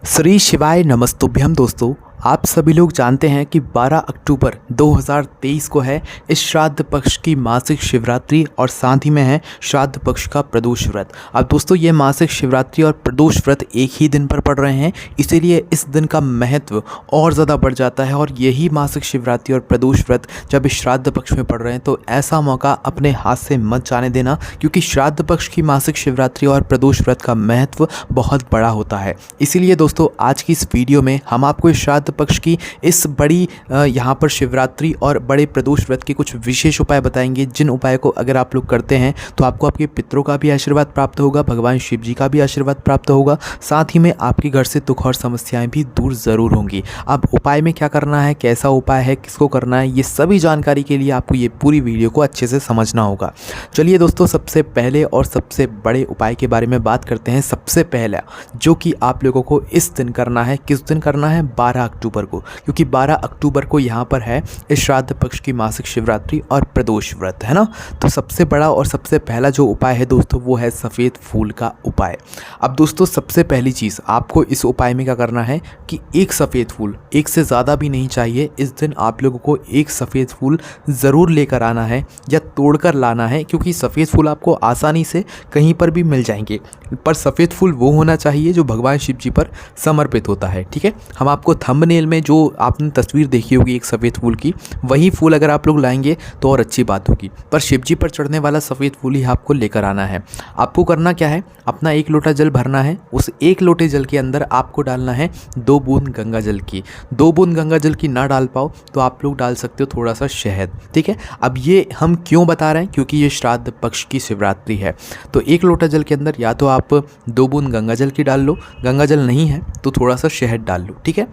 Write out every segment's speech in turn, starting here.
श्री शिवाय नमस्तुभ्यम दोस्तों। आप सभी लोग जानते हैं कि 12 अक्टूबर 2023 को है इस श्राद्ध पक्ष की मासिक शिवरात्रि और साथ ही में है श्राद्ध पक्ष का प्रदोष व्रत। अब दोस्तों ये मासिक शिवरात्रि और प्रदोष व्रत एक ही दिन पर पड़ रहे हैं, इसीलिए इस दिन का महत्व और ज़्यादा बढ़ जाता है। और यही मासिक शिवरात्रि और प्रदोष व्रत जब इस श्राद्ध पक्ष में पड़ रहे हैं तो ऐसा मौका अपने हाथ से मत जाने देना, क्योंकि श्राद्ध पक्ष की मासिक शिवरात्रि और प्रदोष व्रत का महत्व बहुत बड़ा होता है। इसीलिए दोस्तों आज की इस वीडियो में हम आपको इस श्राद्ध पक्ष की इस बड़ी यहाँ पर शिवरात्रि और बड़े प्रदोष व्रत के कुछ विशेष उपाय बताएंगे, जिन उपाय को अगर आप लोग करते हैं तो आपको आपके पितरों का भी आशीर्वाद प्राप्त होगा, भगवान शिव जी का भी आशीर्वाद प्राप्त होगा, साथ ही में आपके घर से दुख और समस्याएं भी दूर ज़रूर होंगी। अब उपाय में क्या करना है, कैसा उपाय है, किसको करना है, ये सभी जानकारी के लिए आपको ये पूरी वीडियो को अच्छे से समझना होगा। चलिए दोस्तों, सबसे पहले और सबसे बड़े उपाय के बारे में बात करते हैं। सबसे पहला जो कि आप लोगों को इस दिन करना है, किस दिन करना है, 12 अक्टूबर को, क्योंकि 12 अक्टूबर को यहाँ पर है इस श्राद्ध पक्ष की मासिक शिवरात्रि और प्रदोष व्रत, है ना। तो सबसे बड़ा और सबसे पहला जो उपाय है दोस्तों वो है सफ़ेद फूल का उपाय। अब दोस्तों सबसे पहली चीज़ आपको इस उपाय में क्या करना है कि एक सफ़ेद फूल, एक से ज़्यादा भी नहीं चाहिए, इस दिन आप लोगों को एक सफ़ेद फूल ज़रूर लेकर आना है या तोड़कर लाना है, क्योंकि सफ़ेद फूल आपको आसानी से कहीं पर भी मिल जाएंगे, पर सफ़ेद फूल वो होना चाहिए जो भगवान शिव जी पर समर्पित होता है। ठीक है, हम आपको थंबनेल में जो आपने तस्वीर देखी होगी एक सफ़ेद फूल की, वही फूल अगर आप लोग लाएंगे तो और अच्छी बात होगी, पर शिव जी पर चढ़ने वाला सफ़ेद फूल ही आपको लेकर आना है। आपको करना क्या है, अपना 1 लोटा जल भरना है, उस 1 लोटे जल के अंदर आपको डालना है 2 बूंद गंगा जल की। 2 बूंद गंगा जल की ना डाल पाओ तो आप लोग डाल सकते हो थोड़ा सा शहद। ठीक है, अब ये हम क्यों बता रहे हैं, क्योंकि ये श्राद्ध पक्ष की शिवरात्रि है। तो 1 लोटा जल के अंदर या तो आप 2 बूंद गंगा जल की डाल लो, गंगा जल नहीं है तो थोड़ा सा शहद डाल लो। ठीक है,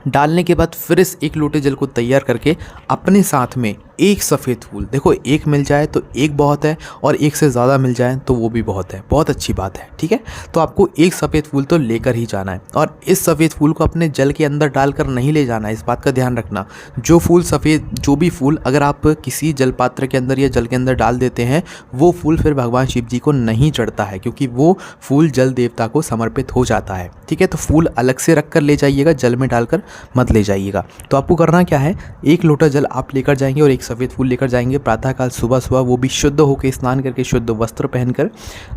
डालने के बाद फिर इस 1 लोटे जल को तैयार करके अपने साथ में एक सफ़ेद फूल, देखो एक मिल जाए तो एक बहुत है, और एक से ज़्यादा मिल जाए तो वो भी बहुत है, बहुत अच्छी बात है। ठीक है, तो आपको एक सफ़ेद फूल तो लेकर ही जाना है, और इस सफ़ेद फूल को अपने जल के अंदर डालकर नहीं ले जाना है, इस बात का ध्यान रखना। जो फूल सफ़ेद, जो भी फूल अगर आप किसी जल पात्र के अंदर या जल के अंदर डाल देते हैं, वो फूल फिर भगवान शिव जी को नहीं चढ़ता है, क्योंकि वो फूल जल देवता को समर्पित हो जाता है। ठीक है, तो फूल अलग से रख कर ले जाइएगा, जल में डालकर मत ले जाइएगा। तो आपको करना क्या है, 1 लोटा जल आप लेकर जाएंगे और एक सफ़ेद फूल लेकर जाएंगे प्रातःकाल सुबह सुबह, वो भी शुद्ध होकर स्नान करके शुद्ध वस्त्र पहनकर।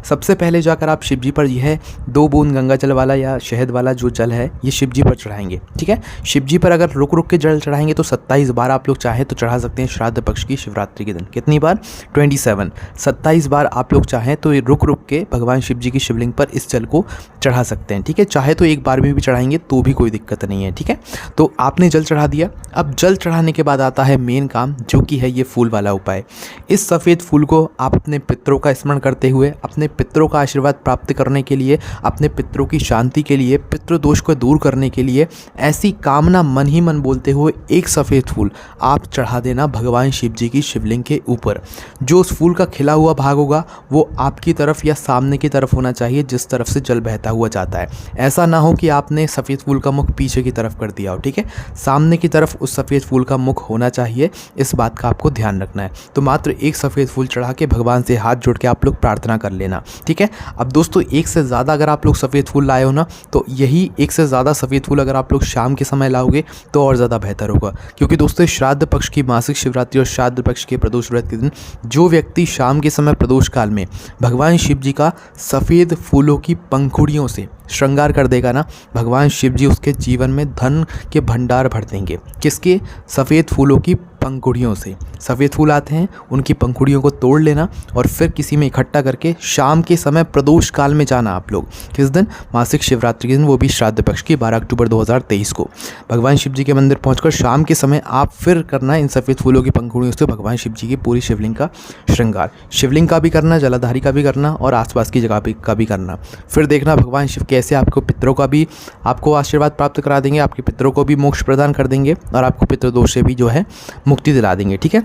सबसे पहले जाकर आप शिव जी पर यह 2 बूंद गंगा जल वाला या शहद वाला जो जल है ये शिव जी पर चढ़ाएंगे। ठीक है, शिव जी पर अगर रुक रुक के जल चढ़ाएंगे तो 27 बार आप लोग चाहे तो चढ़ा सकते हैं श्राद्ध पक्ष की शिवरात्रि के दिन। कितनी बार, 27 बार आप लोग चाहें तो रुक रुक के भगवान शिव जी की शिवलिंग पर इस जल को चढ़ा सकते हैं। ठीक है, चाहे तो एक बार में भी चढ़ाएंगे तो भी कोई दिक्कत नहीं है। ठीक है, तो आपने जल चढ़ा दिया। अब जल चढ़ाने के बाद आता है मेन काम, जो कि है ये फूल वाला उपाय। इस सफ़ेद फूल को आप अपने पितरों का स्मरण करते हुए, अपने पितरों का आशीर्वाद प्राप्त करने के लिए, अपने पितरों की शांति के लिए, पितृदोष को दूर करने के लिए, ऐसी कामना मन ही मन बोलते हुए एक सफ़ेद फूल आप चढ़ा देना भगवान शिव जी की शिवलिंग के ऊपर। जो उस फूल का खिला हुआ भाग होगा वो आपकी तरफ या सामने की तरफ होना चाहिए, जिस तरफ से जल बहता हुआ जाता है। ऐसा ना हो कि आपने सफ़ेद फूल का मुख पीछे की तरफ कर दिया हो। ठीक है, सामने की तरफ उस सफ़ेद फूल का मुख होना चाहिए, इस बात का आपको ध्यान रखना है। तो मात्र एक सफ़ेद फूल चढ़ा के भगवान से हाथ जोड़ के आप लोग प्रार्थना कर लेना। ठीक है, अब दोस्तों एक से ज़्यादा अगर आप लोग सफ़ेद फूल लाए हो ना, तो यही एक से ज़्यादा सफ़ेद फूल अगर आप लोग शाम के समय लाओगे तो और ज़्यादा बेहतर होगा, क्योंकि दोस्तों श्राद्ध पक्ष की मासिक शिवरात्रि और श्राद्ध पक्ष के प्रदोष व्रत के दिन जो व्यक्ति शाम के समय प्रदोष काल में भगवान शिव जी का सफ़ेद फूलों की पंखुड़ियों से श्रृंगार कर देगा ना, भगवान शिव जी उसके जीवन में धन के भंडार भर देंगे। किसके, सफ़ेद फूलों की पंखुड़ियों से। सफ़ेद फूल आते हैं, उनकी पंखुड़ियों को तोड़ लेना और फिर किसी में इकट्ठा करके शाम के समय प्रदोष काल में जाना आप लोग। किस दिन, मासिक शिवरात्रि के दिन, वो भी श्राद्ध पक्ष की 12 अक्टूबर 2023 को। भगवान शिव जी के मंदिर पहुंचकर शाम के समय आप फिर करना इन सफ़ेद फूलों की पंखुड़ियों से भगवान शिव जी की पूरी शिवलिंग का श्रृंगार। शिवलिंग का भी करना, जलाधारी का भी करना और आसपास की जगह का भी करना। फिर देखना भगवान शिव कैसे आपको पितरों का भी आपको आशीर्वाद प्राप्त करा देंगे, आपके पितरों को भी मोक्ष प्रदान कर देंगे और आपको पितृदोष से भी जो है मुक्ति दिला देंगे। ठीक है,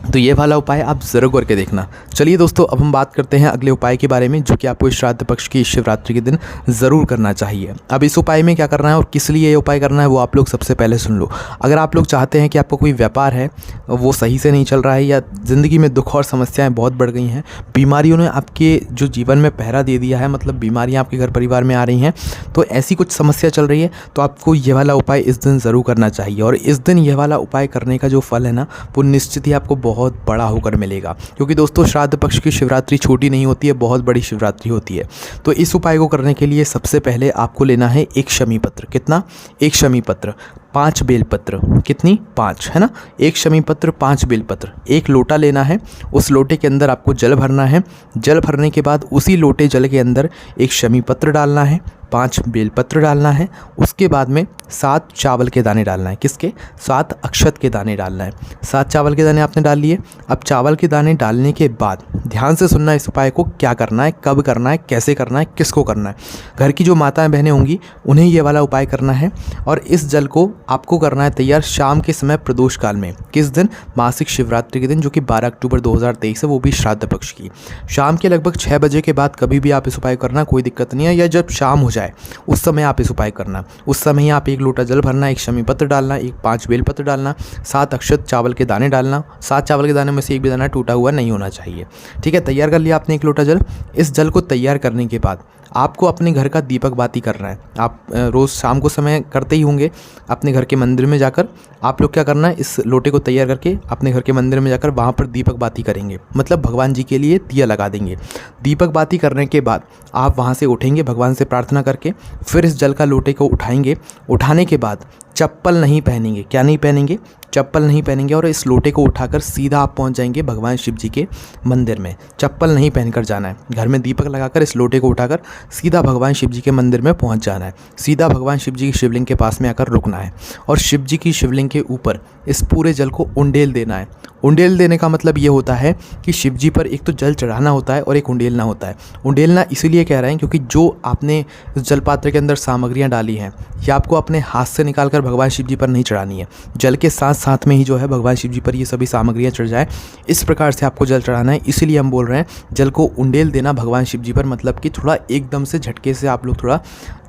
तो ये वाला उपाय आप ज़रूर करके देखना। चलिए दोस्तों, अब हम बात करते हैं अगले उपाय के बारे में, जो कि आपको इस श्राद्ध पक्ष की शिवरात्रि के दिन ज़रूर करना चाहिए। अब इस उपाय में क्या करना है और किस लिए ये उपाय करना है वो आप लोग सबसे पहले सुन लो। अगर आप लोग चाहते हैं कि आपका कोई व्यापार है वो सही से नहीं चल रहा है, या ज़िंदगी में दुख और समस्याएँ बहुत बढ़ गई हैं, बीमारियों ने आपके जो जीवन में पहरा दे दिया है, मतलब बीमारियाँ आपके घर परिवार में आ रही हैं, तो ऐसी कुछ समस्या चल रही है, तो आपको ये वाला उपाय इस दिन ज़रूर करना चाहिए। और इस दिन ये वाला उपाय करने का जो फल है ना, वो निश्चित ही आपको बहुत बड़ा होकर मिलेगा। क्योंकि दोस्तों, श्राद्ध पक्ष की शिवरात्रि छोटी नहीं होती है, बहुत बड़ी शिवरात्रि होती है। तो इस उपाय को करने के लिए सबसे पहले आपको लेना है एक शमी पत्र। कितना? एक शमी पत्र, 5 बेलपत्र। कितनी? 5, है ना। एक शमी पत्र, 5 बेलपत्र, एक लोटा लेना है। उस लोटे के अंदर आपको जल भरना है। जल भरने के बाद उसी लोटे जल के अंदर एक शमी पत्र डालना है, 5 बेलपत्र डालना है। उसके बाद में 7 चावल के दाने डालना है। किसके? 7 अक्षत के दाने डालना है। 7 चावल के दाने आपने डाल लिए। अब चावल के दाने डालने के बाद ध्यान से सुनना इस उपाय को, क्या करना है, कब करना है, कैसे करना है, किसको करना है। घर की जो माताएं बहनें होंगी उन्हें ये वाला उपाय करना है। और इस जल को आपको करना है तैयार शाम के समय प्रदोष काल में। किस दिन? मासिक शिवरात्रि के दिन, जो कि 12 अक्टूबर 2023 है, वो भी श्राद्ध पक्ष की शाम के लगभग 6 बजे के बाद कभी भी आप इस उपाय करना, कोई दिक्कत नहीं है। या जब शाम हो जाए उस समय आप इस उपाय करना। उस समय ही आप एक लोटा जल भरना, एक शमी पत्र डालना, एक 5 बेलपत्र डालना, 7 अक्षत चावल के दाने डालना। 7 चावल के दाने में से एक भी दाना टूटा हुआ नहीं होना चाहिए। ठीक है, तैयार कर लिया आपने एक लोटा जल। इस जल को तैयार करने के बाद आपको अपने घर का दीपक बाती करना है। आप रोज़ शाम को समय करते ही होंगे अपने घर के मंदिर में जाकर। आप लोग क्या करना है, इस लोटे को तैयार करके अपने घर के मंदिर में जाकर वहाँ पर दीपक बाती करेंगे, मतलब भगवान जी के लिए दिया लगा देंगे। दीपक बाती करने के बाद आप वहाँ से उठेंगे भगवान से प्रार्थना करके, फिर इस जल का लोटे को उठाएंगे। उठाने के बाद चप्पल नहीं पहनेंगे। क्या नहीं पहनेंगे? चप्पल नहीं पहनेंगे। और इस लोटे को उठाकर सीधा आप पहुंच जाएंगे भगवान शिव जी के मंदिर में। चप्पल नहीं पहनकर जाना है। घर में दीपक लगाकर इस लोटे को उठाकर सीधा भगवान शिव जी के मंदिर में पहुंच जाना है। सीधा भगवान शिव जी की शिवलिंग के पास में आकर रुकना है और शिव जी की शिवलिंग के ऊपर इस पूरे जल को उंडेल देना है। उंडेल देने का मतलब ये होता है कि शिव जी पर एक तो जल चढ़ाना होता है और एक उंडेलना होता है। उंडेलना इसीलिए कह रहे हैं क्योंकि जो आपने इस जल पात्र के अंदर सामग्रियाँ डाली हैं, ये आपको अपने हाथ से निकाल कर भगवान शिव जी पर नहीं चढ़ानी है। जल के साथ साथ में ही जो है भगवान शिव जी पर ये सभी सामग्रियाँ चढ़ जाए, इस प्रकार से आपको जल चढ़ाना है। इसीलिए हम बोल रहे हैं जल को उंडेल देना भगवान शिव जी पर, मतलब कि थोड़ा एकदम से झटके से आप लोग थोड़ा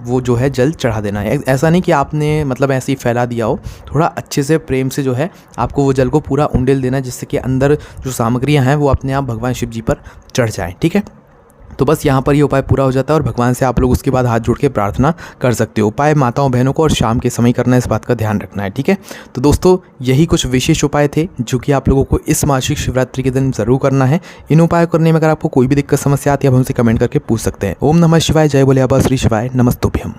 वो जो है जल चढ़ा देना है। ऐसा नहीं कि आपने मतलब ऐसे ही फैला दिया हो, थोड़ा अच्छे से प्रेम से जो है आपको वो जल को पूरा उंडेल देना है, जिससे कि अंदर जो सामग्रियां हैं वो अपने आप भगवान शिव जी पर चढ़ जाएं। ठीक है, तो बस यहाँ पर ये उपाय पूरा हो जाता है और भगवान से आप लोग उसके बाद हाथ जोड़ के प्रार्थना कर सकते हो। उपाय माताओं बहनों को और शाम के समय करना है, इस बात का ध्यान रखना है। ठीक है, तो दोस्तों यही कुछ विशेष उपाय थे जो कि आप लोगों को इस मासिक शिवरात्रि के दिन ज़रूर करना है। इन उपाय करने में अगर आपको कोई भी दिक्कत समस्या आती है आप हमसे कमेंट करके पूछ सकते हैं। ओम नमः शिवाय, जय बोले बाबा श्री शिवाय, नमस्तुभ्यम।